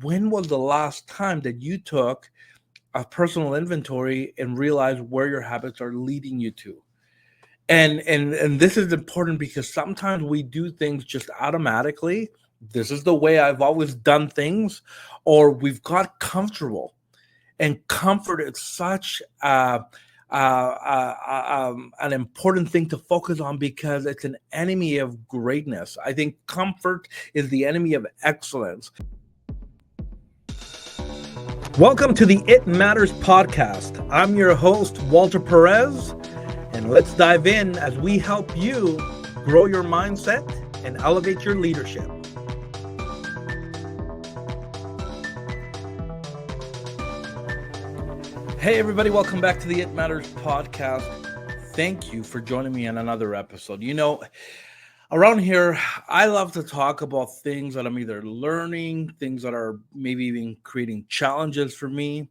when was the last time that you took a personal inventory and realized where your habits are leading you to? And this is important because sometimes we do things just automatically. This is the way I've always done things, or we've got comfortable. And comfort is such an important thing to focus on because it's an enemy of greatness. I think comfort is the enemy of excellence. Welcome to the It Matters podcast. I'm your host, Walter Perez, and let's dive in as we help you grow your mindset and elevate your leadership. Hey everybody, welcome back to the It Matters podcast. Thank you for joining me on another episode. You know, around here, I love to talk about things that I'm either learning, things that are maybe even creating challenges for me,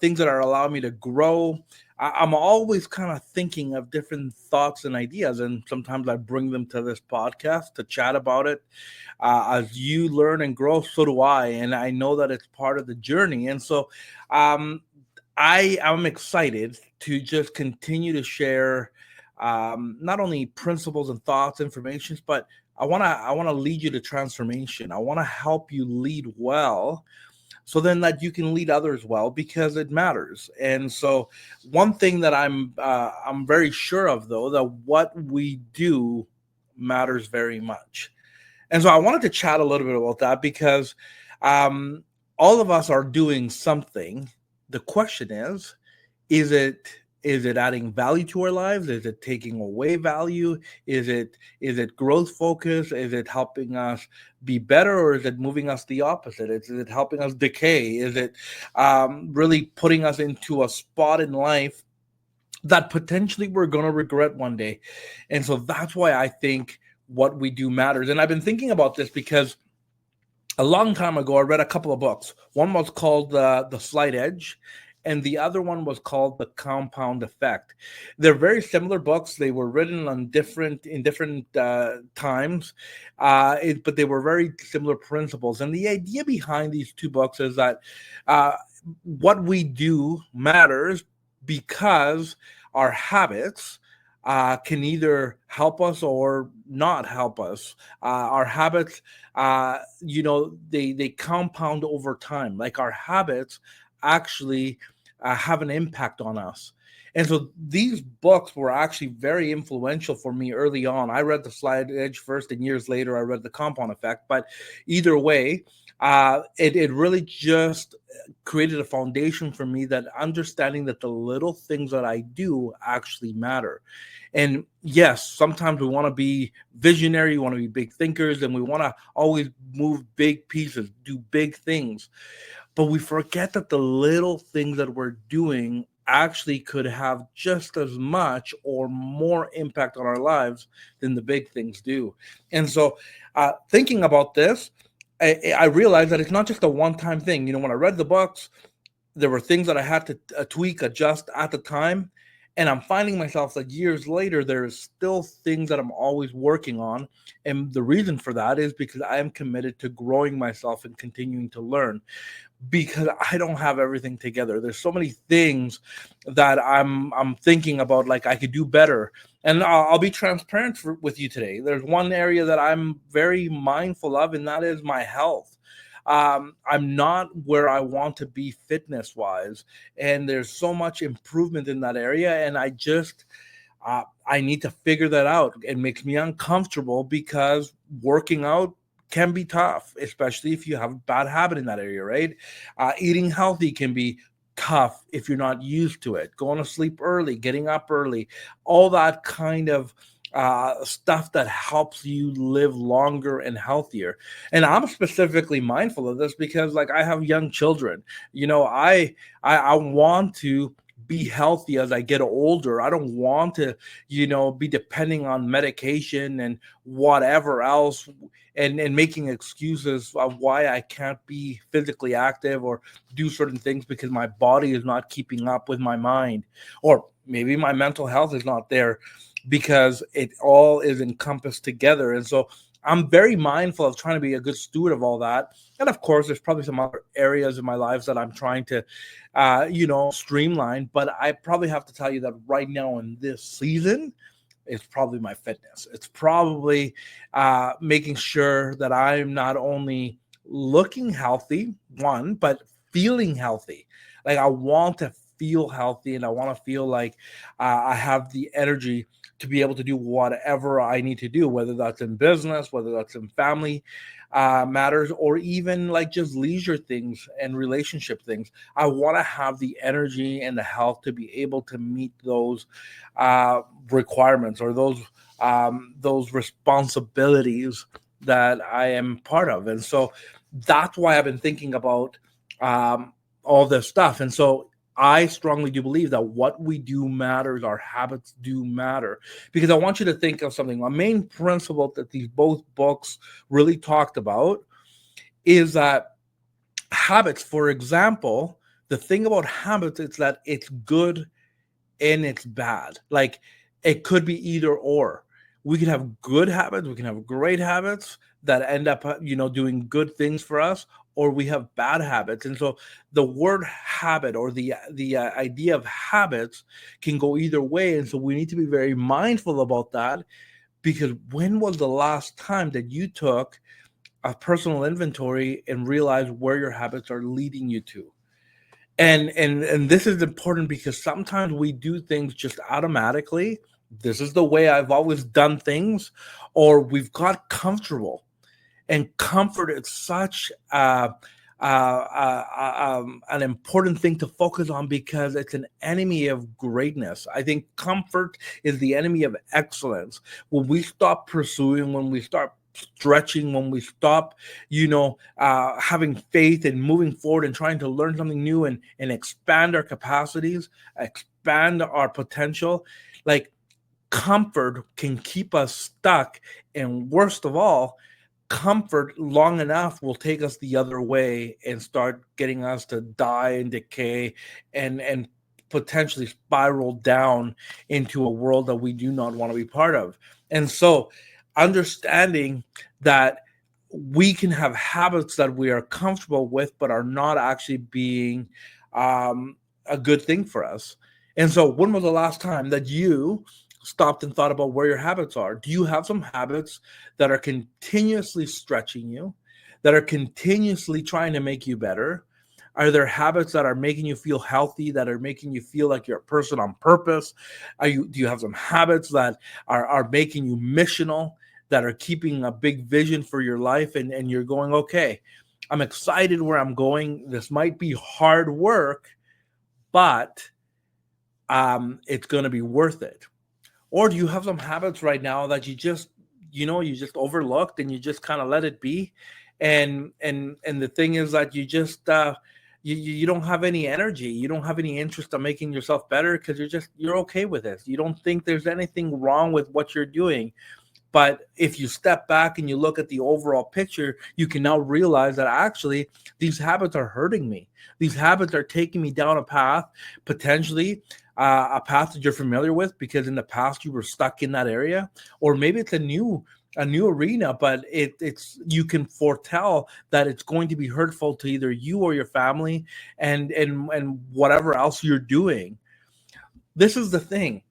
things that are allowing me to grow. I'm always kind of thinking of different thoughts and ideas, and sometimes I bring them to this podcast to chat about it. As you learn and grow, so do I, and I know that it's part of the journey. And so I am excited to just continue to share not only principles and thoughts, information, but I want to lead you to transformation. I want to help you lead well, so then that you can lead others well, because it matters. And so, one thing that I'm very sure of, though, that what we do matters very much. And so, I wanted to chat a little bit about that because all of us are doing something. The question is it adding value to our lives? Is it taking away value? Is it growth focused? Is it helping us be better, or is it moving us the opposite? Is it helping us decay? Is it really putting us into a spot in life that potentially we're going to regret one day? And so that's why I think what we do matters. And I've been thinking about this because a long time ago, I read a couple of books. One was called The Slight Edge, and the other one was called The Compound Effect. They're very similar books. They were written in different times, but they were very similar principles. And the idea behind these two books is that what we do matters because our habits can either help us or not help us. Our habits, they compound over time. Like, our habits actually have an impact on us. And so these books were actually very influential for me early on. I read The Slight Edge first, and years later I read The Compound Effect. But either way, it really just created a foundation for me, that understanding that the little things that I do actually matter. And yes, sometimes we want to be visionary, we want to be big thinkers, and we want to always move big pieces, do big things. But we forget that the little things that we're doing actually could have just as much or more impact on our lives than the big things do. And so thinking about this, I realized that it's not just a one-time thing. You know, when I read the books, there were things that I had to tweak, adjust at the time. And I'm finding myself that years later, there's still things that I'm always working on. And the reason for that is because I am committed to growing myself and continuing to learn, because I don't have everything together. There's so many things that I'm thinking about, like I could do better. And I'll be transparent with you today. There's one area that I'm very mindful of, and that is my health. I'm not where I want to be fitness wise, and there's so much improvement in that area. And I need to figure that out. It makes me uncomfortable because working out can be tough, especially if you have a bad habit in that area, right? Eating healthy can be tough if you're not used to it. Going to sleep early, getting up early, all that kind of stuff that helps you live longer and healthier. And I'm specifically mindful of this because, like, I have young children. You know, I want to be healthy as I get older. I don't want to, be depending on medication and whatever else, and making excuses of why I can't be physically active or do certain things because my body is not keeping up with my mind, or maybe my mental health is not there, because it all is encompassed together. And so I'm very mindful of trying to be a good steward of all that. And of course, there's probably some other areas in my lives that I'm trying to, streamline. But I probably have to tell you that right now in this season, it's probably my fitness. It's probably making sure that I'm not only looking healthy, one, but feeling healthy. Like I want to feel healthy and I want to feel like I have the energy to be able to do whatever I need to do, whether that's in business, whether that's in family matters, or even like just leisure things and relationship things. I want to have the energy and the health to be able to meet those uh, requirements or those responsibilities that I am part of. And so that's why I've been thinking about um, all this stuff. And so I strongly do believe that what we do matters, our habits do matter. Because I want you to think of something. A main principle that these both books really talked about is that habits, for example, the thing about habits is that it's good and it's bad. Like it could be either or. We can have good habits, we can have great habits that end up, doing good things for us, or we have bad habits. And so the word habit or the idea of habits can go either way. And so we need to be very mindful about that because when was the last time that you took a personal inventory and realized where your habits are leading you to? And this is important because sometimes we do things just automatically. This is the way I've always done things, or we've got comfortable. And comfort is such an important thing to focus on because it's an enemy of greatness. I think comfort is the enemy of excellence. When we stop pursuing, when we start stretching, when we stop, having faith and moving forward and trying to learn something new and expand our capacities, expand our potential, like comfort can keep us stuck. And worst of all, comfort long enough will take us the other way and start getting us to die and decay and potentially spiral down into a world that we do not want to be part of. And so understanding that we can have habits that we are comfortable with but are not actually being a good thing for us. And so when was the last time that you stopped and thought about where your habits are? Do you have some habits that are continuously stretching you, that are continuously trying to make you better? Are there habits that are making you feel healthy, that are making you feel like you're a person on purpose? Do you have some habits that are making you missional, that are keeping a big vision for your life and you're going, okay, I'm excited where I'm going. This might be hard work, but it's going to be worth it. Or do you have some habits right now that you just overlooked and you just kind of let it be? And the thing is that you just you don't have any energy. You don't have any interest in making yourself better because you're okay with it. You don't think there's anything wrong with what you're doing. But if you step back and you look at the overall picture, you can now realize that actually these habits are hurting me. These habits are taking me down a path, potentially a path that you're familiar with because in the past you were stuck in that area, or maybe it's a new arena, but it's you can foretell that it's going to be hurtful to either you or your family and whatever else you're doing. This is the thing.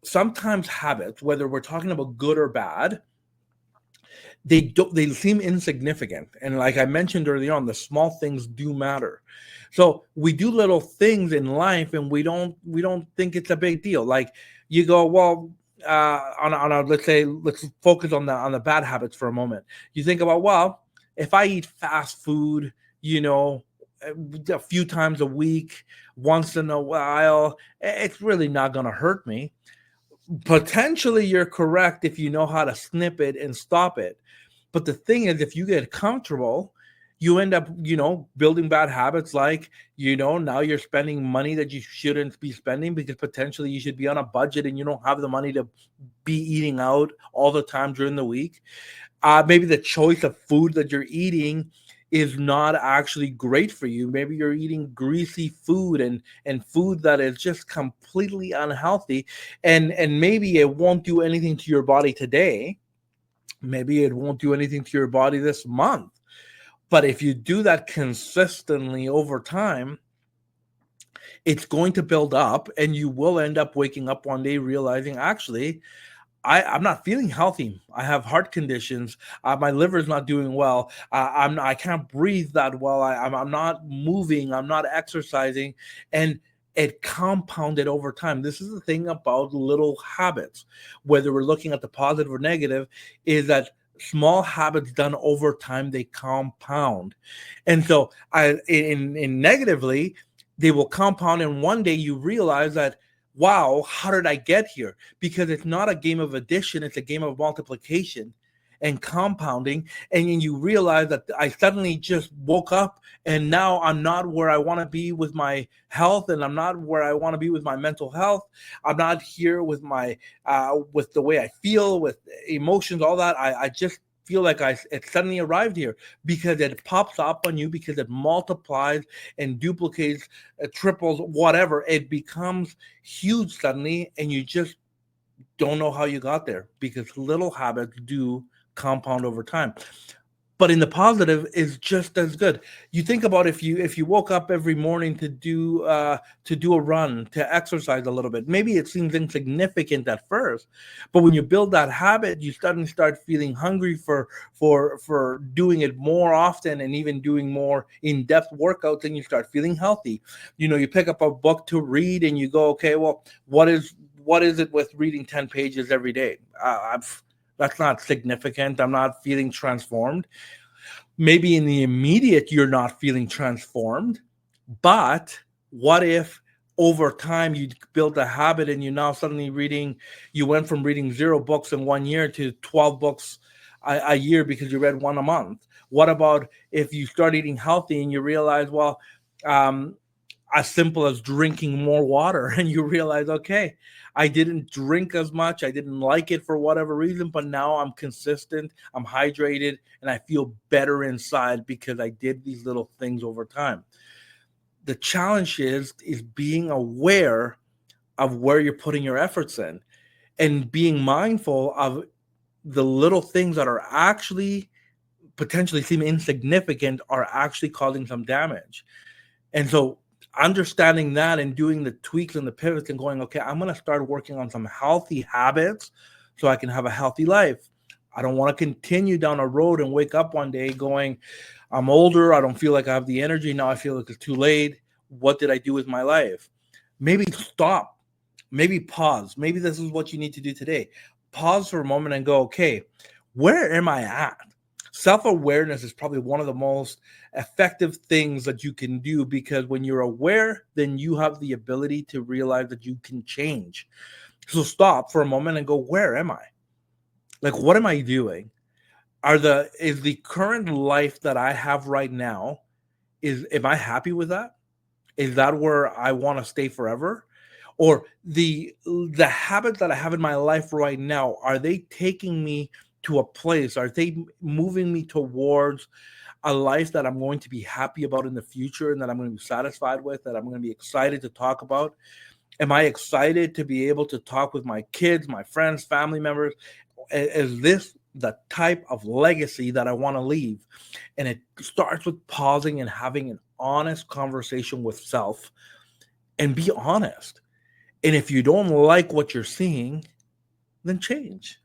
Sometimes habits, whether we're talking about good or bad, they seem insignificant. And like I mentioned earlier on, the small things do matter. So we do little things in life and we don't think it's a big deal. Like you go, well, let's focus on the bad habits for a moment. You think about, well, if I eat fast food, you know, a few times a week, once in a while, it's really not going to hurt me. Potentially you're correct if you know how to snip it and stop it. But the thing is, if you get comfortable, you end up, building bad habits like, now you're spending money that you shouldn't be spending because potentially you should be on a budget and you don't have the money to be eating out all the time during the week. Maybe the choice of food that you're eating is not actually great for you. Maybe you're eating greasy food and food that is just completely unhealthy, and maybe it won't do anything to your body today, Maybe it won't do anything to your body this month. But if you do that consistently over time, it's going to build up, and you will end up waking up one day realizing, actually, I'm not feeling healthy. I have heart conditions. My liver's not doing well. I can't breathe that well. I'm not moving. I'm not exercising, and it compounded over time. This is the thing about little habits, whether we're looking at the positive or negative, is that small habits done over time, they compound. And so, in negatively, they will compound, and one day you realize that, wow, how did I get here? Because it's not a game of addition, it's a game of multiplication and compounding. And then you realize that I suddenly just woke up, and now I'm not where I want to be with my health, and I'm not where I want to be with my mental health. I'm not here with my with the way I feel, with emotions, all that. I just feel like it suddenly arrived here, because it pops up on you, because it multiplies and duplicates, triples, whatever. It becomes huge suddenly, and you just don't know how you got there, because little habits do compound over time. But in the positive is just as good. You think about, if you woke up every morning to do a run, to exercise a little bit. Maybe it seems insignificant at first, but when you build that habit, you suddenly start feeling hungry for doing it more often, and even doing more in-depth workouts, and you start feeling healthy. You pick up a book to read, and you go, okay, well, what is it with reading 10 pages every day? That's not significant. I'm not feeling transformed. Maybe in the immediate you're not feeling transformed, but what if over time you build a habit, and you now suddenly you went from reading 0 books in 1 year to 12 books a year, because you read one a month? What about if you start eating healthy, and you realize, well, um, as simple as drinking more water, and you realize, okay, I didn't drink as much, I didn't like it for whatever reason, but now I'm consistent, I'm hydrated, and I feel better inside, because I did these little things over time. The challenge is being aware of where you're putting your efforts in, and being mindful of the little things that are actually potentially seem insignificant, are actually causing some damage. And so, understanding that, and doing the tweaks and the pivots, and going, okay, I'm going to start working on some healthy habits so I can have a healthy life. I don't want to continue down a road and wake up one day going, I'm older, I don't feel like I have the energy. Now I feel like it's too late. What did I do with my life? Maybe stop. Maybe pause. Maybe this is what you need to do today. Pause for a moment and go, okay, where am I at? Self-awareness is probably one of the most effective things that you can do, because when you're aware, then you have the ability to realize that you can change. So stop for a moment and go, where am I? Like, what am I doing? Is the current life that I have right now, am I happy with that? Is that where I want to stay forever? Or the habits that I have in my life right now, are they taking me to a place? Are they moving me towards a life that I'm going to be happy about in the future, and that I'm going to be satisfied with, that I'm going to be excited to talk about? Am I excited to be able to talk with my kids, my friends, family members? Is this the type of legacy that I want to leave? And it starts with pausing and having an honest conversation with self, and be honest. And if you don't like what you're seeing, then change.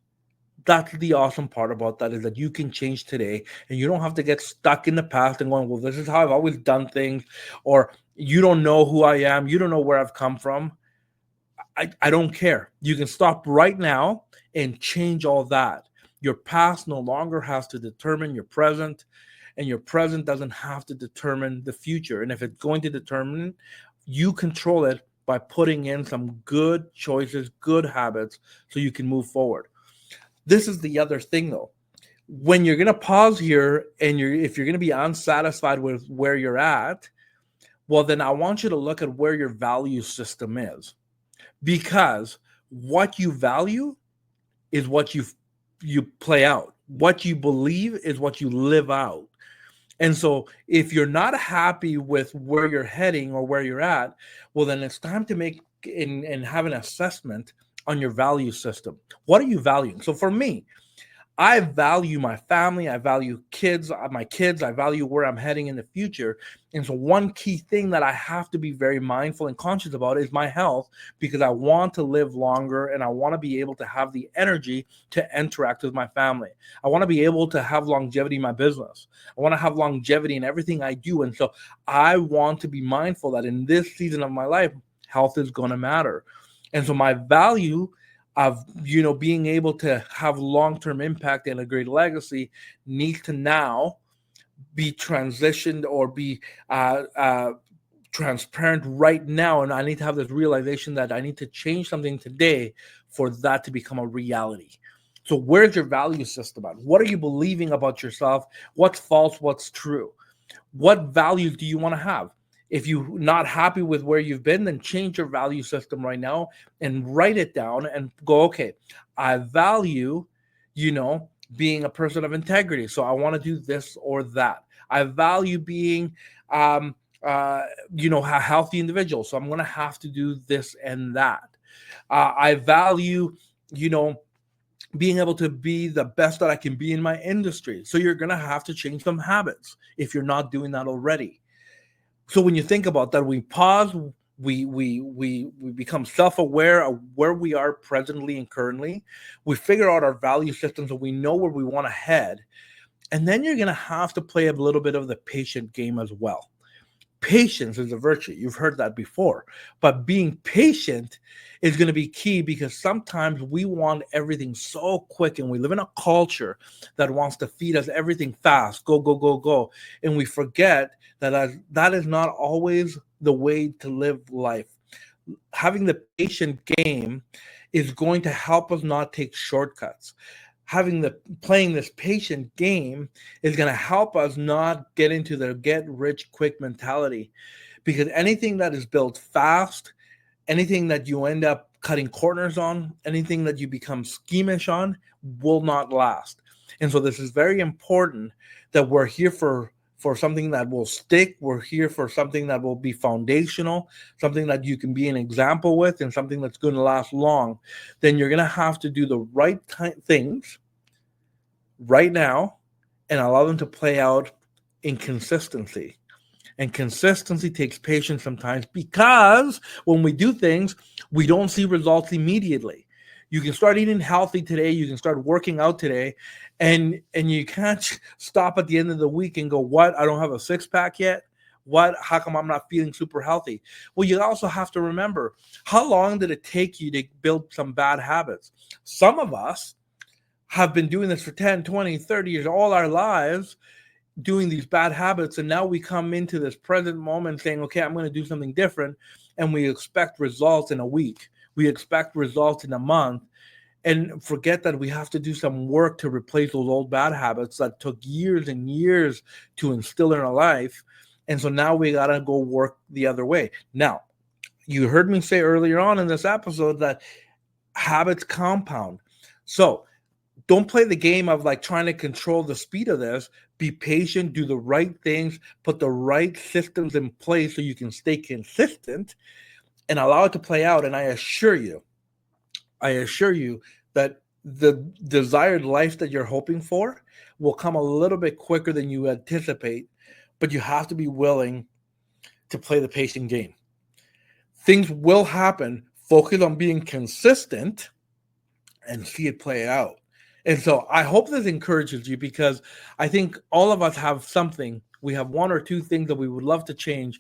That's the awesome part about that, is that you can change today, and you don't have to get stuck in the past and going, well, this is how I've always done things, or you don't know who I am, you don't know where I've come from. I don't care. You can stop right now and change all that. Your past no longer has to determine your present, and your present doesn't have to determine the future. And if it's going to determine, you control it by putting in some good choices, good habits, so you can move forward. This is the other thing, though. When you're going to pause here, and if you're going to be unsatisfied with where you're at, well, then I want you to look at where your value system is, because what you value is what you play out. What you believe is what you live out. And so if you're not happy with where you're heading or where you're at, well, then it's time to make and have an assessment on your value system. What are you valuing? So for me, I value my family. I value my kids. I value where I'm heading in the future. And so one key thing that I have to be very mindful and conscious about is my health, because I want to live longer and I want to be able to have the energy to interact with my family. I want to be able to have longevity in my business. I want to have longevity in everything I do. And so I want to be mindful that in this season of my life, health is going to matter. And so my value of being able to have long-term impact and a great legacy needs to now be transitioned or be transparent right now. And I need to have this realization that I need to change something today for that to become a reality. So where's your value system at? What are you believing about yourself? What's false? What's true? What values do you want to have? If you're not happy with where you've been, then change your value system right now and write it down and go, okay, I value, being a person of integrity. So I want to do this or that. I value being, a healthy individual. So I'm going to have to do this and that. I value, being able to be the best that I can be in my industry. So you're going to have to change some habits if you're not doing that already. So when you think about that, we pause, we become self-aware of where we are presently and currently. We figure out our value systems, so we know where we want to head. And then you're going to have to play a little bit of the patient game as well. Patience is a virtue. You've heard that before. But being patient is going to be key, because sometimes we want everything so quick, and we live in a culture that wants to feed us everything fast, go, go, go, go. And we forget that is not always the way to live life. Having the patient game is going to help us not take shortcuts. Playing this patient game is going to help us not get into the get rich quick mentality, because anything that is built fast, anything that you end up cutting corners on, anything that you become schemish on, will not last. And so this is very important, that we're here for something that will stick. We're here for something that will be foundational, something that you can be an example with, and something that's going to last long. Then you're going to have to do the right things right now and allow them to play out in consistency. And consistency takes patience sometimes, because when we do things, we don't see results immediately. You can start eating healthy today. You can start working out today, and you can't stop at the end of the week and go, what? I don't have a six-pack yet? What? How come I'm not feeling super healthy? Well, you also have to remember, how long did it take you to build some bad habits? Some of us have been doing this for 10, 20, 30 years, all our lives, doing these bad habits. And now we come into this present moment saying, okay, I'm going to do something different. And we expect results in a week. We expect results in a month, and forget that we have to do some work to replace those old bad habits that took years and years to instill in our life. And so now we got to go work the other way. Now, you heard me say earlier on in this episode that habits compound. So don't play the game of like trying to control the speed of this. Be patient, do the right things, put the right systems in place so you can stay consistent and allow it to play out. And I assure you that the desired life that you're hoping for will come a little bit quicker than you anticipate, but you have to be willing to play the patient game. Things will happen. Focus on being consistent and see it play out. And so I hope this encourages you, because I think all of us have something. We have one or two things that we would love to change,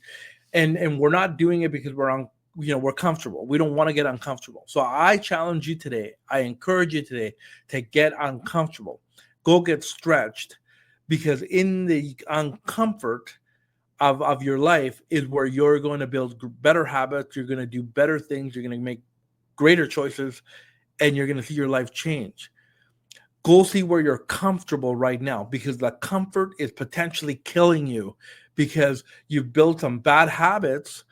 and we're not doing it because we're comfortable. We don't want to get uncomfortable. So I challenge you today. I encourage you today to get uncomfortable. Go get stretched, because in the uncomfort of your life is where you're going to build better habits. You're going to do better things. You're going to make greater choices, and you're going to see your life change. Go see where you're comfortable right now, because the comfort is potentially killing you, because you've built some bad habits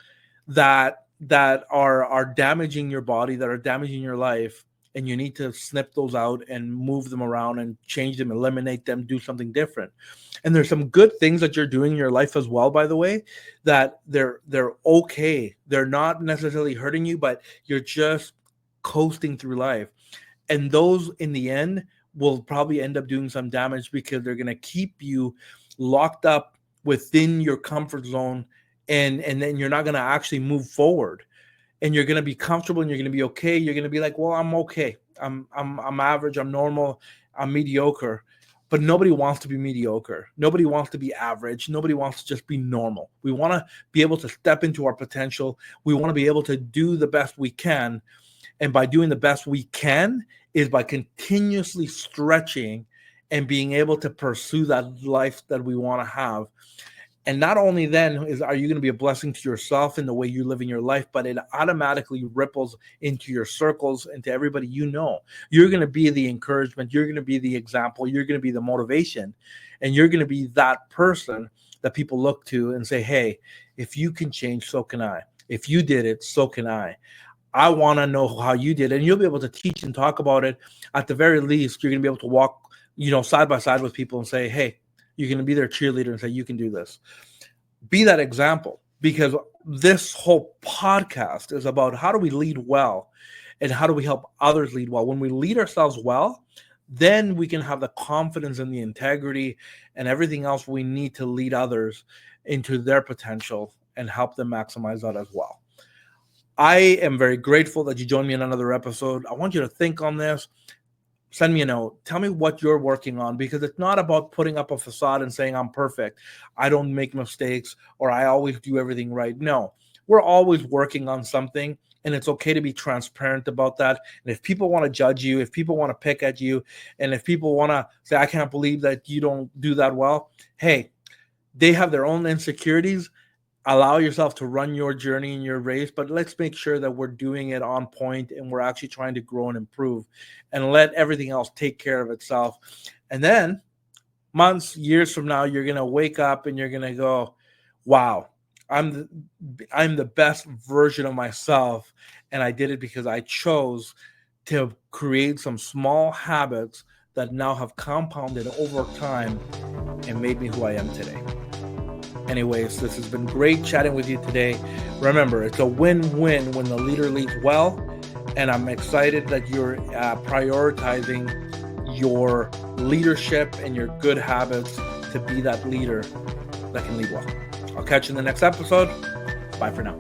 that are damaging your body, that are damaging your life, and you need to snip those out and move them around and change them, eliminate them, do something different. And there's some good things that you're doing in your life as well, by the way, that they're okay. They're not necessarily hurting you, but you're just coasting through life. And those, in the end, will probably end up doing some damage, because they're going to keep you locked up within your comfort zone, and then you're not going to actually move forward, and you're going to be comfortable, and you're going to be okay. You're going to be like, well, I'm okay. I'm average. I'm normal. I'm mediocre. But nobody wants to be mediocre. Nobody wants to be average. Nobody wants to just be normal. We want to be able to step into our potential. We want to be able to do the best we can. And by doing the best we can is by continuously stretching and being able to pursue that life that we want to have. And not only then are you going to be a blessing to yourself in the way you live in your life, but it automatically ripples into your circles and to everybody you know. You're going to be the encouragement. You're going to be the example. You're going to be the motivation. And you're going to be that person that people look to and say, hey, if you can change, so can I. If you did it, so can I. I want to know how you did it. And you'll be able to teach and talk about it. At the very least, you're going to be able to walk, side by side with people and say, hey, you're going to be their cheerleader and say, you can do this. Be that example, because this whole podcast is about how do we lead well and how do we help others lead well. When we lead ourselves well, then we can have the confidence and the integrity and everything else we need to lead others into their potential and help them maximize that as well. I am very grateful that you joined me in another episode. I want you to think on this. Send me a note. Tell me what you're working on, because it's not about putting up a facade and saying I'm perfect, I don't make mistakes, or I always do everything right. No, we're always working on something, and it's okay to be transparent about that. And if people want to judge you, if people want to pick at you, and if people want to say, I can't believe that you don't do that well, hey, they have their own insecurities. Allow yourself to run your journey in your race, but let's make sure that we're doing it on point and we're actually trying to grow and improve, and let everything else take care of itself. And then months, years from now, you're going to wake up and you're going to go, wow, I'm the best version of myself. And I did it because I chose to create some small habits that now have compounded over time and made me who I am today. Anyways, this has been great chatting with you today. Remember, it's a win-win when the leader leads well, and I'm excited that you're prioritizing your leadership and your good habits to be that leader that can lead well. I'll catch you in the next episode. Bye for now.